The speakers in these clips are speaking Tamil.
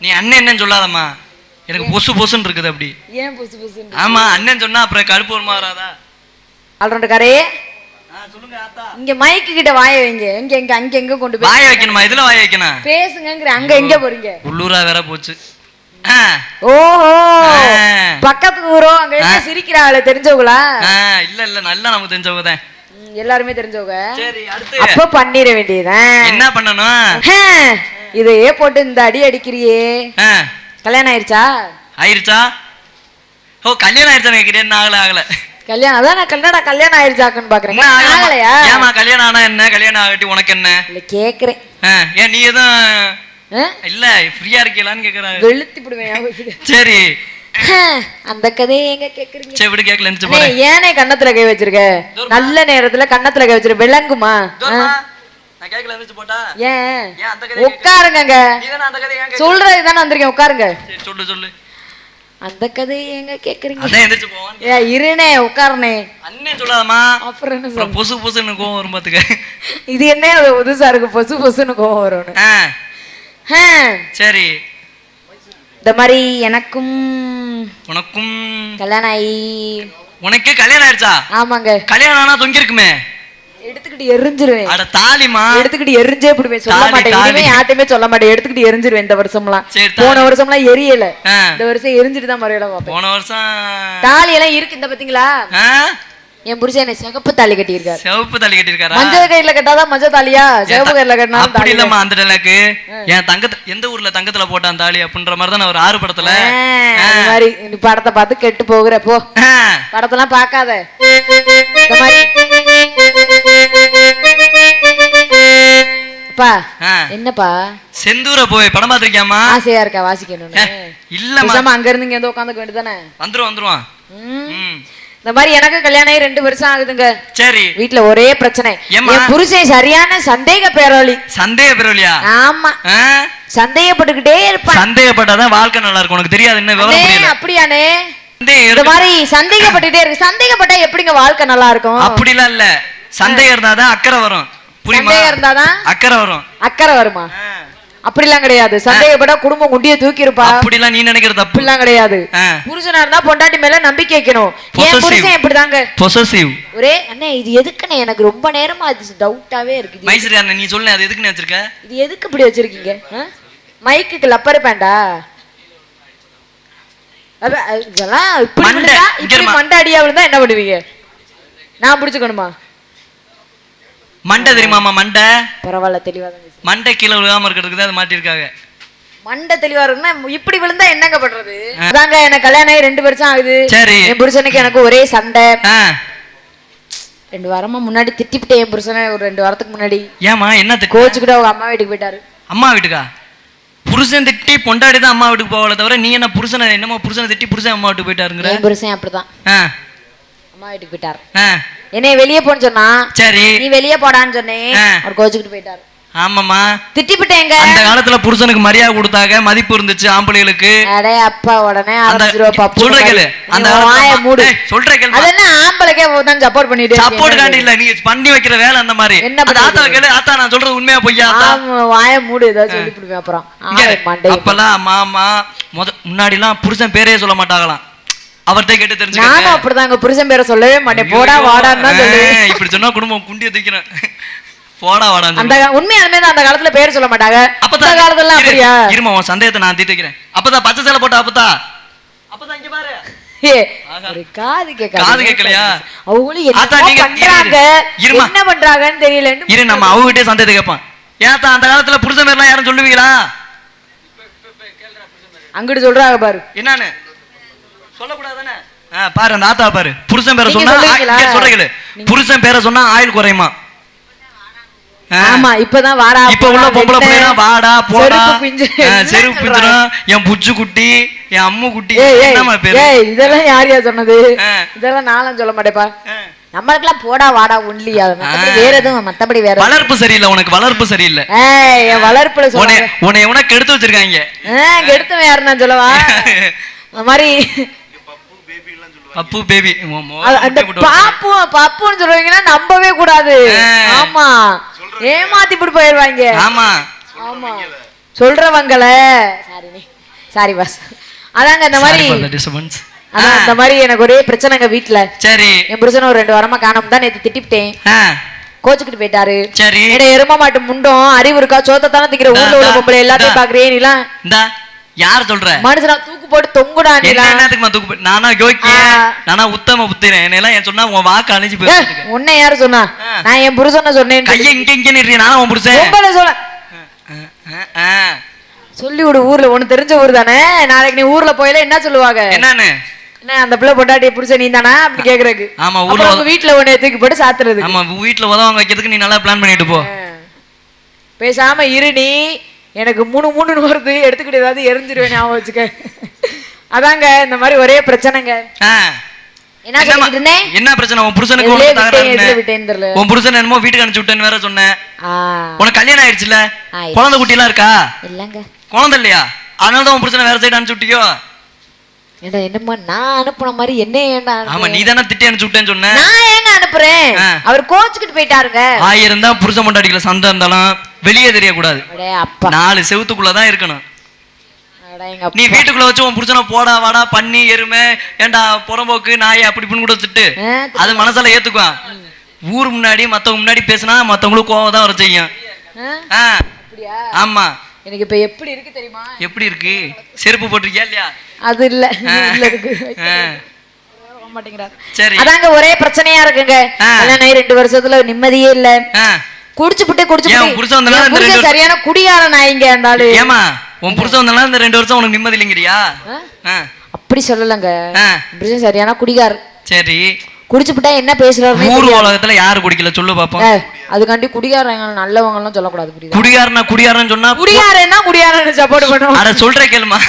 நீ அண்ணன் என்னன்னு சொல்லாதம்மா, எனக்கு பொசு பொசுன்னு இருக்குது. அப்படி ஏன் பொசு பொசு? ஆமா, அண்ணன் சொன்னா அப்புறம் கடுப்பு வருமா வராதா? ஆல்ரவுண்டரே சொல்லுங்க ஆத்தா. இங்க மைக்கு கிட்ட வாய வைங்க. எங்க எங்க அங்க எங்க கொண்டு போய் வாய வைக்கணுமா? இதுல வாய வைக்கணும். பேசுங்கங்கற. அங்க எங்க போறீங்க? உள்ளூரா வேற போச்சு. ஓஹோ, பக்கத்து ஊரோ. அங்க என்ன சிரிக்கிறாங்களே, தெரிஞ்சவங்களா? இல்ல இல்ல, நல்லா நமக்கு தெரிஞ்சவங்க தான். எல்லாருமே தெரிஞ்சவங்க. சரி, அடுத்து அப்ப பண்ணிர வேண்டியதுதான். என்ன பண்ணணும்? இதையே போட்டு இந்த அடி அடிக்கிறியே. கல்யாணம் ஆயிருச்சா? ஆயிருச்சா? ஓ, கல்யாணம் ஆயிருச்சா கேக்குறேன். என்ன ஆகல? ஆகல கல்யாணம். அதான் நான் கல்யாணம் ஆயிருச்சாக்குன்னு பாக்குறேன். ஆகலையா? ஏமா கல்யாணம் ஆனா என்ன, கல்யாணம் ஆகட்டி உனக்கு என்ன? இல்ல கேக்குறேன். ஏன் நீ எதுவும் இல்ல ஃப்ரீயா இருக்கீங்களான்னு கேக்குறாங்க. வெளுத்தி போடுவேன். சரி, அந்த கதையை எங்க கேக்குறீங்க? சரி விடு, கேக்கல. ஏனே கண்ணத்துல கை வச்சிருக்க? நல்ல நேரத்துல கண்ணத்துல கை வச்சிருக்க விளங்குமா? நான் கேக்கல, எந்திரச்சு போட்டா. ஏன் உட்காருங்க. சொல்றதுதானே வந்திருக்கேன், உட்காருங்க. சொல்லு சொல்லு. அந்த கதையை எங்க கேக்குறீங்க? அதான் எந்திரச்சு போவான். இருனே உட்காருனே. அண்ணன் சொல்லாதமா, அப்புறம் என்ன சொல்ற? பொசு பொசுன்னு கோவம் வரும் பாத்துக்க. இது என்ன புதுசா இருக்கு, பொசு பொசுன்னு கோவம் வரும்? சரி, இந்த மாதிரி எனக்கும் உனக்கும் கல்யாணம் ஆயி. உனக்கு கல்யாணம் ஆயிடுச்சா? ஆமாங்க. கல்யாணம் ஆனா தொங்கி இருக்குமே, எடுத்துக்கிட்டு எரிஞ்சிருவேன். அட தாலிமா, எடுத்துக்கிட்டு எரிஞ்சே போடுவேன். சொல்ல மாட்டேன், இனிமே யார்ட்டையுமே சொல்ல மாட்டேன். எடுத்துக்கிட்டு எரிஞ்சிருவேன். இந்த வருஷம்லாம், போன வருஷம்லாம் எரியல. இந்த வருஷம் எரிஞ்சிட்டு தான் மறுபடியும் பார்ப்பேன். போன வருஷம் தாலி எல்லாம் இருக்கு. இந்த பாத்தீங்களா, என் புருஷன் என்ன சிகப்பு தாலி கட்டியிருக்காரு. சிவப்பு தாலி கட்டியிருக்காரா? மஞ்சள் கயிறுல கட்டாதான் மஞ்சள் தாலியா, சிவப்பு கயிறுல கட்டினா அப்படி இல்லம்மா. அந்த டலக்கு என் தங்கத்தை எந்த ஊர்ல தங்கத்துல போட்டான் தாலி அப்படின்ற மாதிரி தான் ஒரு 6 படத்துல. அந்த மாதிரி நீ படத்தை பார்த்து கெட்டு போகிற போ. படத்தெல்லாம் பார்க்காத. இந்த மாதிரி என்னப்பா செந்தூர போய் படம் பாத்திருக்கியாமா? ஆசையா இருக்கா வாசிக்கணும்? இல்லம்மா, அங்க இருந்து இங்க வந்து உட்காந்துக்க வேண்டியதானே. வந்துருவான். இந்த மாதிரி எனக்கு கல்யாணம் ஆகி 2 வருஷம் ஆகுதுங்க. சரி, வீட்டுல ஒரே பிரச்சனை. என் புருஷன் சரியான சந்தேக பேரவழி. சந்தேக பேரவழியா? ஆமா, சந்தேகப்பட்டுக்கிட்டே இருப்பான். சந்தேகப்பட்டாதான் வாழ்க்கை நல்லா இருக்கும். உனக்கு தெரியாது என்ன விவரம் புரியல. அப்படியானே? இந்த மாதிரி சந்தேகப்பட்டுட்டே இருக்கு. சந்தேகப்பட்டா எப்படிங்க வாழ்க்கை நல்லா இருக்கும்? அப்படிலாம் இல்ல, சந்தேகம் இருந்தாதான் அக்கறை வரும். சந்தேகம் இருந்தாதான் அக்கறை வரும். அக்கறை வருமா? அப்படிலாம் கிடையாது. சந்தேகப்பட்டா குடும்பம் குண்டிய தூக்கி இருப்பா. அப்படிலாம் நீ நினைக்கிறது தப்பு. அப்படிலாம் கிடையாது. புருஷனா இருந்தா பொண்டாட்டி மேல நம்பிக்கை வைக்கணும். என் புருஷன் இப்படிதாங்க பொசசிவ். ஒரே அண்ணே, இது எதுக்குன்னு எனக்கு ரொம்ப நேரமா அது டவுட்டாவே இருக்கு. மைசூர் அண்ணே, நீ சொல்ல, அது எதுக்குன்னு வச்சிருக்க? இது எதுக்கு இப்படி வச்சிருக்கீங்க? மைக்குக்கு லப்பர் பேண்டா? இதெல்லாம் இப்படி விழுந்தா, இப்படி மண்டாடியா விழுந்தா என்ன பண்ணுவீங்க? நான் பிடிச்சுக்கணுமா? மண்டை தெரியுமாமா? மண்டை பரவாயில்ல, தெளிவா தான். மண்டை கீழே விழுகாம இருக்கிறதுக்கு தான் அது மாட்டிருக்காங்க. மண்டை தெளிவா இருக்குன்னா இப்படி விழுந்தா என்னங்க பண்றது? அதாங்க, எனக்கு கல்யாணம் ஆகி 2 வருஷம் ஆகுது. சரி, என் புருஷனுக்கு எனக்கு ஒரே சண்டை. 2 வாரமா முன்னாடி திட்டிவிட்டேன் என் புருஷனை. ஒரு 2 வாரத்துக்கு முன்னாடி. ஏமா என்ன கோச்சுக்கிட்டு அவங்க அம்மா வீட்டுக்கு போயிட்டாரு. அம்மா வீட்டுக்கா? புருஷன் திட்டி பொண்டாடி தான் அம்மா வீட்டுக்கு போகல தவிர நீ என்ன புருஷனை என்னமோ புருஷனை திட்டி புருஷன் அம்மா வீட்டுக்கு போயிட்டாருங்கிற? என் புருஷன் அப்படிதான் அம்மா வீட்டுக்கு போயிட்டாரு. என்னைய வெளியே போன்னு சொன்னா, சரி நீ வெளியே போடான்னு சொன்னேன். அவர் கோச்சுக்கிட்டு போயிட்டாரு. ஆமாமா, திட்டிவிட்டேங்க. அந்த காலத்துல புருஷனுக்கு மரியாதை கொடுத்தாங்க, மதிப்பு இருந்துச்சு ஆம்பளைகளுக்கு. அடே அப்பா, உடனே சொல்ற கேளு. அந்த வாயை மூடு. சொல்ற கேளு. அது என்ன ஆம்பளைக்கே தான் சப்போர்ட் பண்ணிட்டு சப்போர்ட் காண்டி இல்ல, நீ பண்ணி வைக்கிற வேலை அந்த மாதிரி. என்ன ஆத்தா கேளு. ஆத்தா நான் சொல்றது உண்மையா பொய்யா? வாயை மூடு. ஏதாவது சொல்லி கொடுப்பேன் அப்புறம். அப்பெல்லாம் மாமா முன்னாடி எல்லாம் புருஷன் பேரே சொல்ல மாட்டாங்களாம். அவர்கிட்ட கேட்டு தெரிஞ்சு. நானும் அப்படிதாங்க, புருஷன் பேரை சொல்லவே மாட்டேன். போடா வாடான்னு தான் சொல்லுவேன். இப்படி சொன்னா குடும்பம் குண்டிய தூக்கிறேன். போடா வாடா. அந்த உண்மையாலுமே தான் அந்த காலத்துல பேர் சொல்ல மாட்டாங்க. அப்பதான் காலத்துல அப்படியா? இருமா, உன் சந்தேகத்தை நான் தீர்த்து வைக்கிறேன். அப்பதான் பச்சை சேலை போட்டா அப்பதான் இங்க பாரு. காது கேட்கலையா? அவங்களும் என்ன பண்றாங்கன்னு தெரியல. இரு, நம்ம அவங்ககிட்டே சந்தேகத்தை கேட்பான். ஏன் அந்த காலத்துல புருஷன் பேர்லாம் யாரும் சொல்லுவீங்களா? அங்கிட்டு சொல்றாங்க பாரு. என்னன்னு சொல்லக்கூடாதானே? பாரு, அந்த ஆத்தா பாரு. புருஷன் பேரை சொன்னா சொல்றீங்களே, புருஷன் பேரை சொன்னா ஆயுள் குறையுமா? ஆமா, இப்பதான் வாடா. இப்ப உள்ள பொம்பளை பிள்ளைனா வாடா போடா, செருப்பு பிஞ்சிரும், என் புச்சு குட்டி, என் அம்மு குட்டி. என்னமா பேரு? இதெல்லாம் யார் யார் சொன்னது? இதெல்லாம் நானும் சொல்ல மாட்டேப்பா. நம்மளுக்கெல்லாம் போடா வாடா ஒன்லி. வேற எதுவும் மத்தபடி வேற வளர்ப்பு சரியில்லை. உனக்கு வளர்ப்பு சரியில்லை. என் வளர்ப்புல உன்னை எவனா கெடுத்து வச்சிருக்காங்க. கெடுத்தவன் யாரு நான் சொல்லவா? அந்த மாதிரி பப்பு பேபி அந்த பாப்பு பப்புன்னு சொல்றீங்கன்னா நம்பவே கூடாது. ஆமா, ஏமாத்தி போட்டு போயிருவாங்க. ஆமா ஆமா, சொல்றவங்கள சாரி பாஸ். அதாங்க இந்த மாதிரி அதான் இந்த மாதிரி எனக்கு ஒரே பிரச்சனைங்க வீட்டுல. சரி, என் புருஷனை ஒரு 2 வாரமா காணாம தான் நேத்து திட்டிவிட்டேன். கோச்சுக்கிட்டு போயிட்டாரு. சரி, எரும மாட்டு முண்டம் அறிவு இருக்கா? சோத்தத்தானே திக்கிற ஊர்ல உள்ள பொம்பளை எல்லாத்தையும் பாக்குறேன். நீலாம் யார் சொல்ற? மனுஷனா தூக்கு போட்டு தொங்குடா. என்னத்துக்கு தூக்கு? நானா யோக்கிய, நானா உத்தம புத்திரன். என்னெல்லாம் ஏன் சொன்னா உன் வாக்கு அழிஞ்சு போயிருக்கு. உன்னை யாரு சொன்னா? நான் என் புருஷனை சொன்னேன். கையை இங்க நிறுத்தி நானா உன் புருஷன் பொம்பளை சொல்ல சொல்லி விடு. ஊர்ல ஒண்ணு தெரிஞ்ச ஊர் தானே. நாளைக்கு நீ ஊர்ல போயில என்ன சொல்லுவாங்க? என்னன்னு? என்ன அந்த பிள்ளை பொண்டாட்டிய புருஷன் நீ தானா அப்படி கேக்குறதுக்கு? ஆமா, ஊர்ல வீட்டுல ஒண்ணு தூக்கி போட்டு சாத்துறது. ஆமா, வீட்டுல உதவாங்க வைக்கிறதுக்கு நீ நல்லா பிளான் பண்ணிட்டு போ. பேசாம இரு. நீ எனக்கு 3 வருது எடுத்துக்கிட்டு ஏதாவது எரிஞ்சிருவேன் ஞாபகம் வச்சுக்க. அதாங்க இந்த மாதிரி ஒரே பிரச்சனைங்க. என்ன சொல்லிட்டு இருந்தேன்? என்ன பிரச்சனை? உன் புருஷனுக்கு உன் புருஷன் என்னமோ வீட்டுக்கு அனுப்பிச்சு விட்டேன்னு வேற சொன்னேன். உனக்கு கல்யாணம் ஆயிடுச்சுல? குழந்தை குட்டி எல்லாம் இருக்கா? இல்லங்க, குழந்தை இல்லையா? அதனாலதான் உன் புருஷனை வேற சைடு அனுப்பிச்சு விட்டியோ? என்னம்மா நான் அனுப்புன மாதிரி என்ன? ஆமா, நீ தானே திட்டி அனுப்பிச்சு விட்டேன்னு சொன்ன. நான் ஏங்க அனுப்புறேன்? அவர் கோச்சுக்கிட்டு போயிட்டாருங்க. 1000 தான் புருஷன் பொண்டாட்டிக்கல சண்டை இருந்தாலும் வெளியே தெரியக்கூடாது. 4 செவுத்துக்குள்ளதான் இருக்கணும். நீ வீட்டுக்குள்ள வச்சு உன் புருஷனை போடா வாடா பண்ணி எருமை ஏண்டா புறம்போக்கு நாயை அப்படி கூட திட்டு அது மனசால ஏத்துக்குவான். ஊர் முன்னாடி மத்தவங்க முன்னாடி பேசினா மத்தவங்களுக்கு கோவம் தான் வர செய்யும். ஆமா, எனக்கு இப்ப எப்படி இருக்கு தெரியுமா? எப்படி இருக்கு? செருப்பு போட்டிருக்கியா இல்லையா? அது இல்ல சரி, அதாங்க ஒரே பிரச்சனையா இருக்குங்க. 2 வருஷத்துல நிம்மதியே இல்ல. குடிச்சு சரியான குடியார நாய்ங்க அந்த ஆளு. ஏமா உன் புருஷன் வந்தாலும் இந்த 2 வருஷம் உனக்கு நிம்மதி இல்லைங்கிறியா? அப்படி சொல்லலங்க, புருஷன் சரியான குடிகார். சரி, குடிச்சுட்டா என்ன பேசுறாரு? ஊர் உலகத்துல யாரு குடிக்கல சொல்லு பாப்போம். அதுக்காண்டி குடிகாரங்க நல்லவங்க எல்லாம் சொல்லக்கூடாது. குடிகாரனா குடியாரன்னு சொன்னா குடியாரன்னா குடியாரன்னு சப்போர்ட் பண்ணுவோம். அட சொல்ற கேளுமா,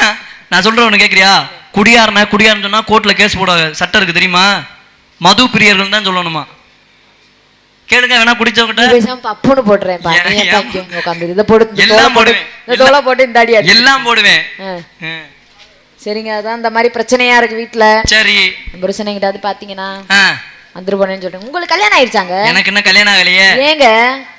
நான் சொல்றேன் உனக்கு கேக்குறியா? குடியாரனா குடியாரன்னு சொன்னா கோர்ட்ல கேஸ் போட சட்டம் இருக்கு தெரியுமா? மது பிரியர்கள் தான் சொல்லணுமா? கேளுங்க வேணா குடிச்சவங்கிட்ட பப்புன்னு போடுறேன். எல்லாம் போடுவேன், எல்லாம் போடுவேன். சரிங்க, அதான் இந்த மாதிரி பிரச்சனையா இருக்கு வீட்டுல. சரி, புருஷனை கிட்ட பாத்தீங்கன்னா வந்துருப்பேன்னு சொல்றேன். உங்களுக்கு கல்யாணம் ஆயிடுச்சாங்க? எனக்கு என்ன கல்யாணம் ஆகலையே. ஏங்க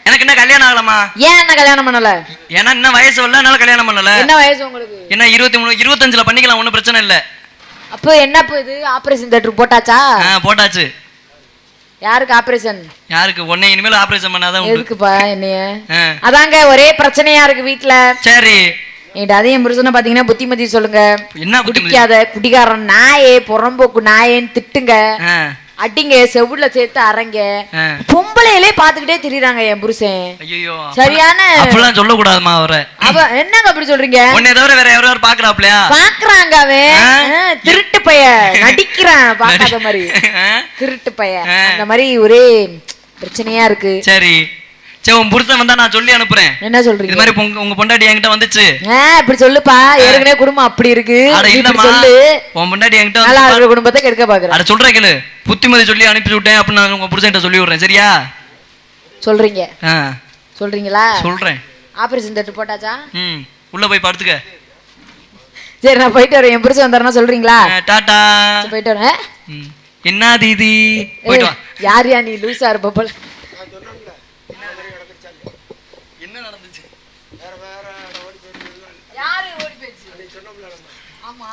எனக்கு என்ன கல்யாணம் ஆகலாமா? ஏன் என்ன கல்யாணம் பண்ணல? ஏன்னா என்ன வயசு வரல, என்னால கல்யாணம் பண்ணல. என்ன வயசு உங்களுக்கு? என்ன 23 25ல பண்ணிக்கலாம், ஒன்னும் பிரச்சனை இல்ல. அப்போ என்ன இது ஆபரேஷன் தியேட்டர் போட்டாச்சா? போட்டாச்சு. யாருக்கு ஆபரேஷன்? யாருக்கு? உன்னை இனிமேல் ஆபரேஷன் பண்ணாதான் உண்டு. எதுக்குப்பா என்னைய? அதாங்க ஒரே பிரச்சனையா இருக்கு வீட்டுல. சரி, அதையும் புருஷனை பாத்தீங்கன்னா புத்திமதி சொல்லுங்க. என்ன குடிக்காத குடிகாரன் நாயே புறம்போக்கு நாயேன்னு திட்டுங்க, அடிங்க, செவுல சேர்த்து அரைங்க. பொம்பளையிலே பாத்துக்கிட்டே திரிறாங்க என் புருஷன். ஐயோ, சரியான அப்படிலாம் சொல்ல கூடாதுமா. அவரை என்னங்க அப்படி சொல்றீங்க? உன்னை தவிர வேற யாராவது பாக்குறாப்லையா? பாக்குறாங்க. அவன் திருட்டு பைய நடிக்கிறான், பாக்காத மாதிரி திருட்டு பைய. அந்த மாதிரி ஒரே பிரச்சனையா இருக்கு. சரி சரி, உன் புருஷன் வந்தா நான் சொல்லி அனுப்புறேன். என்ன சொல்றீங்க? இது மாதிரி உங்க பொண்டாட்டி என்கிட்ட வந்துச்சு. இப்படி சொல்லுப்பா, ஏற்கனவே குடும்பம் அப்படி இருக்கு. சொல்லு, உன் பொண்டாட்டி என்கிட்ட நல்லா இருக்கிற குடும்பத்தை கெடுக்க பாக்குறேன். அட சொல்றேன் கேளு, புத்திமதி சொல்லி அனுப்பி விட்டேன் அப்படின்னு நான் உங்க புருஷன்கிட்ட சொல்லி விடுறேன். சரியா? சொல்றீங்க? சொல்றீங்களா? சொல்றேன். ஆபரேஷன் தியேட்டர் போட்டாச்சா? உள்ள போய் படுத்துக்க. சரி, நான் போயிட்டு வரேன். என் புருஷன் வந்தாருன்னா சொல்றீங்களா? டாடா, போயிட்டு வரேன். என்ன தீதி போயிட்டு வா. யார் யா நீ? லூசா இருப்ப போல. என்ன நடந்துச்சு? யாரு ஓடி போயிடுச்சு? ஆமா.